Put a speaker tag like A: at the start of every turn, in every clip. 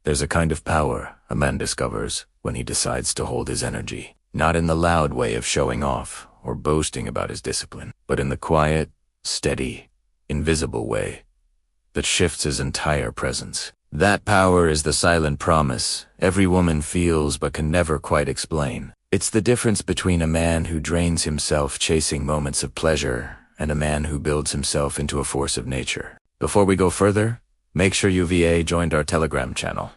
A: There's a kind of power a man discovers when he decides to hold his energy, not in the loud way of showing off or boasting about his discipline, but in the quiet, steady, invisible way that shifts his entire presence. That power is the silent promise every woman feels but can never quite explain. It's the difference between a man who drains himself chasing moments of pleasure and a man who builds himself into a force of nature. Before we go further, make sure you joined our Telegram channel.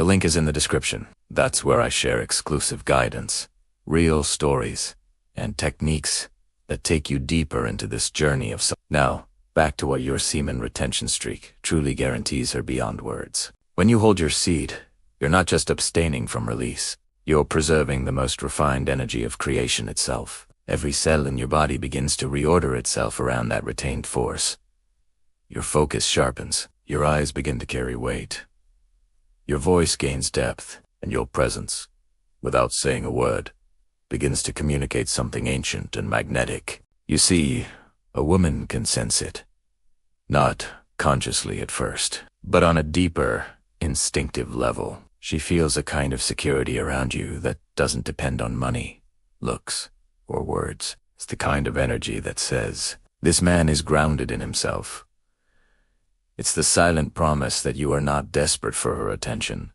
A: The link is in the description. That's where I share exclusive guidance, real stories, and techniques that take you deeper into this journey of Now, back to what your semen retention streak truly guarantees her beyond words. When you hold your seed, you're not just abstaining from release. You're preserving the most refined energy of creation itself. Every cell in your body begins to reorder itself around that retained force. Your focus sharpens, your eyes begin to carry weight. Your voice gains depth, and your presence, without saying a word, begins to communicate something ancient and magnetic. You see, a woman can sense it. Not consciously at first, but on a deeper, instinctive level. She feels a kind of security around you that doesn't depend on money, looks, or words. It's the kind of energy that says, this man is grounded in himself. It's the silent promise that you are not desperate for her attention.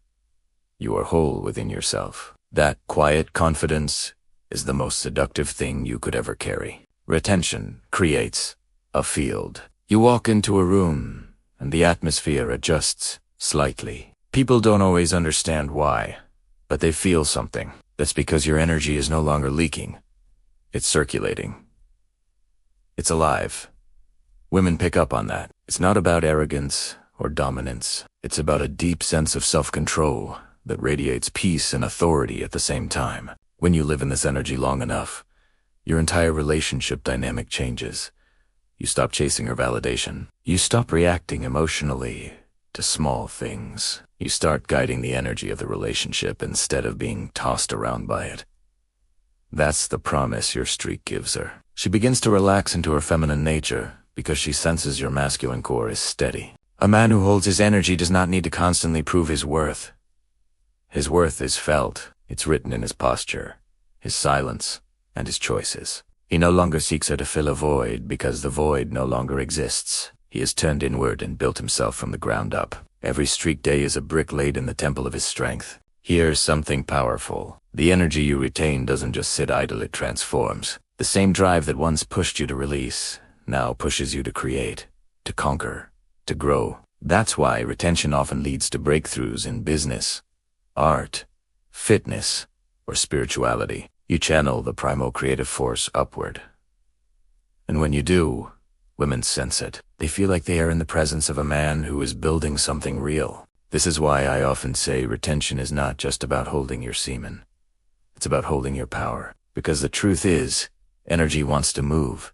A: You are whole within yourself. That quiet confidence is the most seductive thing you could ever carry. Retention creates a field. You walk into a room, and the atmosphere adjusts slightly. People don't always understand why, but they feel something. That's because your energy is no longer leaking. It's circulating. It's alive. Women pick up on that. It's not about arrogance or dominance. It's about a deep sense of self-control that radiates peace and authority at the same time. When you live in this energy long enough, your entire relationship dynamic changes. You stop chasing her validation. You stop reacting emotionally to small things. You start guiding the energy of the relationship instead of being tossed around by it. That's the promise your streak gives her. She begins to relax into her feminine nature because she senses your masculine core is steady. A man who holds his energy does not need to constantly prove his worth. His worth is felt. It's written in his posture, his silence, and his choices. He no longer seeks her to fill a void because the void no longer exists. He has turned inward and built himself from the ground up. Every streak day is a brick laid in the temple of his strength. Here's something powerful. The energy you retain doesn't just sit idle, it transforms. The same drive that once pushed you to release now pushes you to create, to conquer, to grow. That's why retention often leads to breakthroughs in business, art, fitness, or spirituality. You channel the primal creative force upward. And when you do, women sense it. They feel like they are in the presence of a man who is building something real. This is why I often say retention is not just about holding your semen. It's about holding your power. Because the truth is, energy wants to move.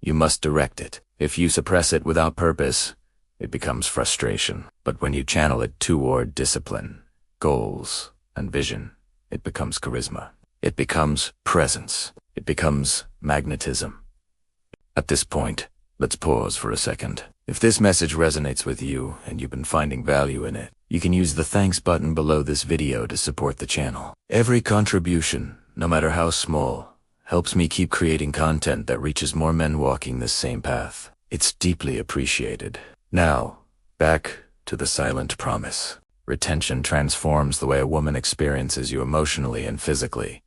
A: You must direct it. If you suppress it without purpose, it becomes frustration. But when you channel it toward discipline, goals, and vision, it becomes charisma. It becomes presence. It becomes magnetism. At this point, let's pause for a second. If this message resonates with you and you've been finding value in it, you can use the thanks button below this video to support the channel. Every contribution, no matter how small, helps me keep creating content that reaches more men walking this same path. It's deeply appreciated. Now, back to the silent promise. Retention transforms the way a woman experiences you emotionally and physically.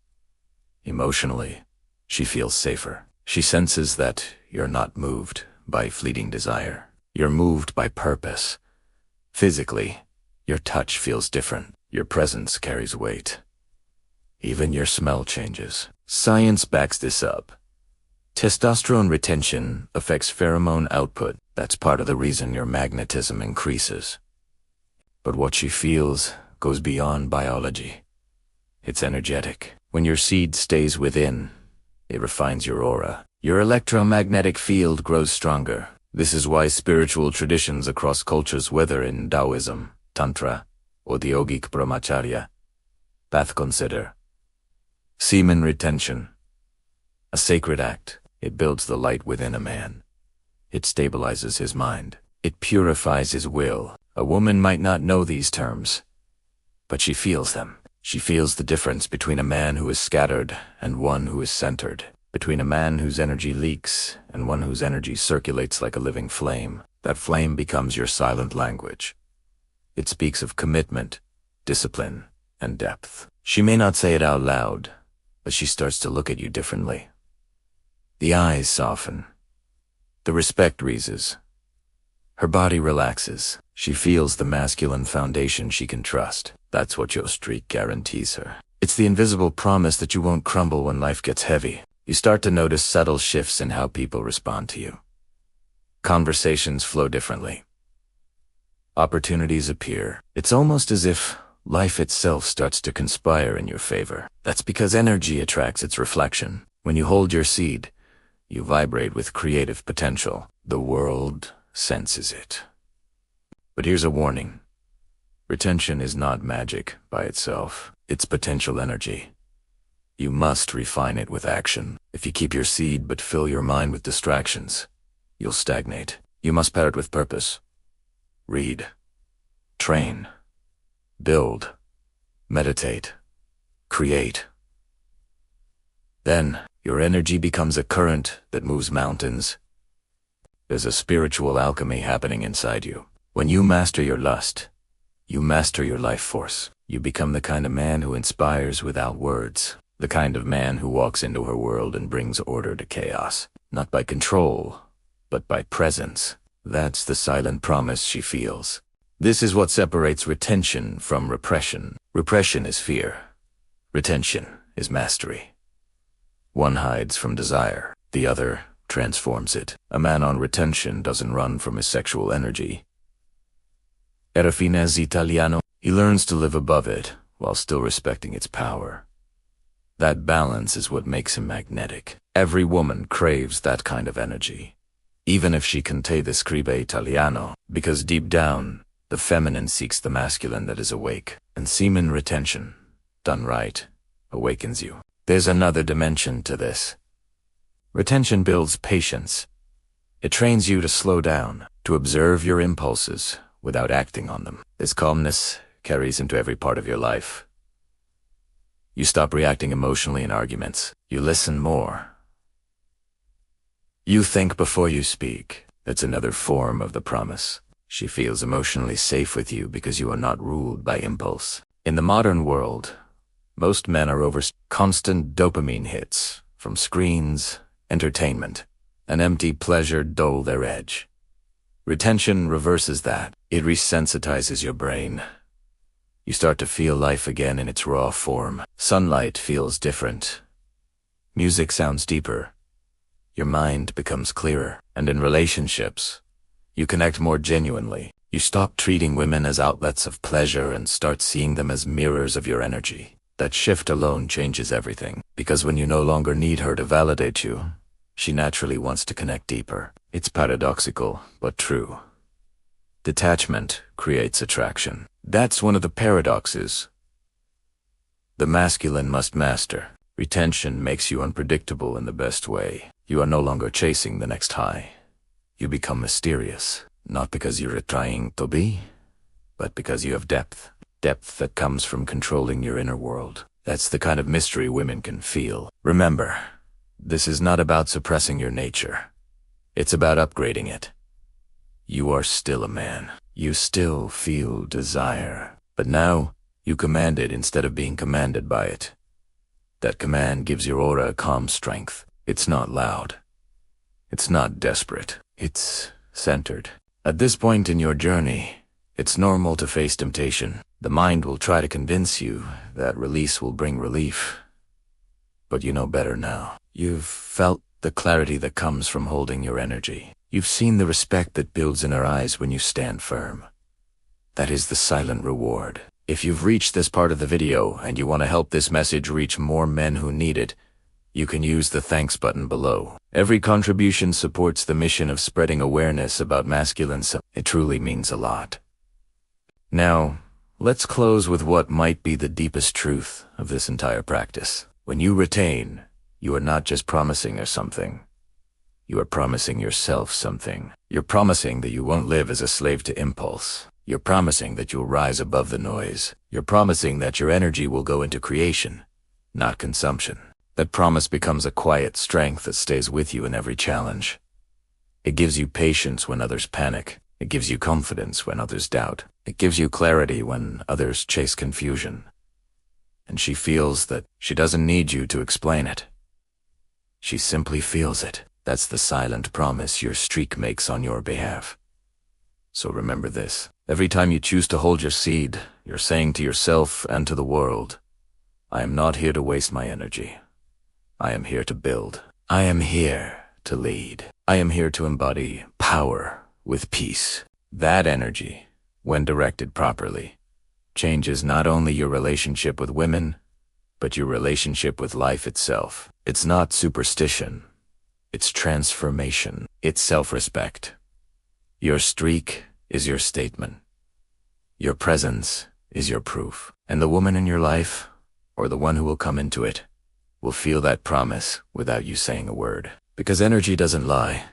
A: Emotionally, she feels safer. She senses that you're not moved by fleeting desire. You're moved by purpose. Physically, your touch feels different. Your presence carries weight. Even your smell changes. Science backs this up. Testosterone retention affects pheromone output. That's part of the reason your magnetism increases. But what she feels goes beyond biology. It's energetic. When your seed stays within, it refines your aura. Your electromagnetic field grows stronger. This is why spiritual traditions across cultures, whether in Taoism, Tantra, or the yogic brahmacharya, path consider semen retention a sacred act. It builds the light within a man. It stabilizes his mind. It purifies his will. A woman might not know these terms, but she feels them. She feels the difference between a man who is scattered and one who is centered, between a man whose energy leaks and one whose energy circulates like a living flame. That flame becomes your silent language. It speaks of commitment, discipline, and depth. She may not say it out loud, but she starts to look at you differently. The eyes soften. The respect rises. Her body relaxes. She feels the masculine foundation she can trust. That's what your streak guarantees her. It's the invisible promise that you won't crumble when life gets heavy. You start to notice subtle shifts in how people respond to you. Conversations flow differently. Opportunities appear. It's almost as if life itself starts to conspire in your favor. That's because energy attracts its reflection. When you hold your seed, you vibrate with creative potential. The world senses it. But here's a warning. Retention is not magic by itself. It's potential energy. You must refine it with action. If you keep your seed but fill your mind with distractions, you'll stagnate. You must pair it with purpose. Read, train, build, meditate, create. Then, your energy becomes a current that moves mountains. There's a spiritual alchemy happening inside you. When you master your lust, you master your life force. You become the kind of man who inspires without words. The kind of man who walks into her world and brings order to chaos. Not by control, but by presence. That's the silent promise she feels. This is what separates retention from repression. Repression is fear. Retention is mastery. One hides from desire. The other transforms it. A man on retention doesn't run from his sexual energy. Era finez italiano. He learns to live above it while still respecting its power. That balance is what makes him magnetic. Every woman craves that kind of energy, even if she can describe italiano, because deep down, the feminine seeks the masculine that is awake. And semen retention, done right, awakens you. There's another dimension to this. Retention builds patience. It trains you to slow down, to observe your impulses without acting on them. This calmness carries into every part of your life. You stop reacting emotionally in arguments. You listen more. You think before you speak. That's another form of the promise. She feels emotionally safe with you because you are not ruled by impulse. In the modern world, most men are over constant dopamine hits from screens, entertainment, and empty pleasure dull their edge. Retention reverses that. It resensitizes your brain. You start to feel life again in its raw form. Sunlight feels different. Music sounds deeper. Your mind becomes clearer. And in relationships, you connect more genuinely. You stop treating women as outlets of pleasure and start seeing them as mirrors of your energy. That shift alone changes everything. Because when you no longer need her to validate you, she naturally wants to connect deeper. It's paradoxical, but true. Detachment creates attraction. That's one of the paradoxes. The masculine must master. Retention makes you unpredictable in the best way. You are no longer chasing the next high. You become mysterious, not because you're trying to be, but because you have depth. Depth that comes from controlling your inner world. That's the kind of mystery women can feel. Remember, this is not about suppressing your nature. It's about upgrading it. You are still a man. You still feel desire. But now, you command it instead of being commanded by it. That command gives your aura a calm strength. It's not loud. It's not desperate. It's centered. At this point in your journey, it's normal to face temptation. The mind will try to convince you that release will bring relief. But you know better now. You've felt the clarity that comes from holding your energy. You've seen the respect that builds in her eyes when you stand firm. That is the silent reward. If you've reached this part of the video and you want to help this message reach more men who need it, you can use the thanks button below. Every contribution supports the mission of spreading awareness about masculine self. It truly means a lot. Now, let's close with what might be the deepest truth of this entire practice. When you retain, you are not just promising her something. You are promising yourself something. You're promising that you won't live as a slave to impulse. You're promising that you'll rise above the noise. You're promising that your energy will go into creation, not consumption. That promise becomes a quiet strength that stays with you in every challenge. It gives you patience when others panic. It gives you confidence when others doubt. It gives you clarity when others chase confusion. And she feels that she doesn't need you to explain it. She simply feels it. That's the silent promise your streak makes on your behalf. So remember this. Every time you choose to hold your seed, you're saying to yourself and to the world, I am not here to waste my energy. I am here to build. I am here to lead. I am here to embody power with peace. That energy, when directed properly, changes not only your relationship with women, but your relationship with life itself. It's not superstition. It's transformation. It's self-respect. Your streak is your statement. Your presence is your proof. And the woman in your life, or the one who will come into it, will feel that promise without you saying a word. Because energy doesn't lie.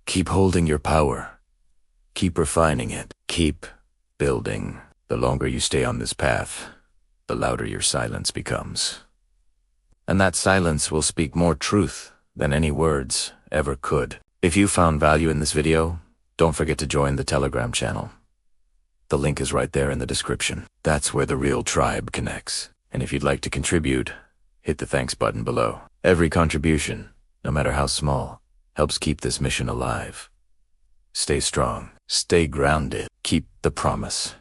A: Keep holding your power. Keep refining it. Keep building. The longer you stay on this path, the louder your silence becomes. And that silence will speak more truth than any words ever could. If you found value in this video, don't forget to join the Telegram channel. The link is right there in the description. That's where the real tribe connects. And if you'd like to contribute, hit the thanks button below. Every contribution, no matter how small, helps keep this mission alive. Stay strong, stay grounded, keep the promise.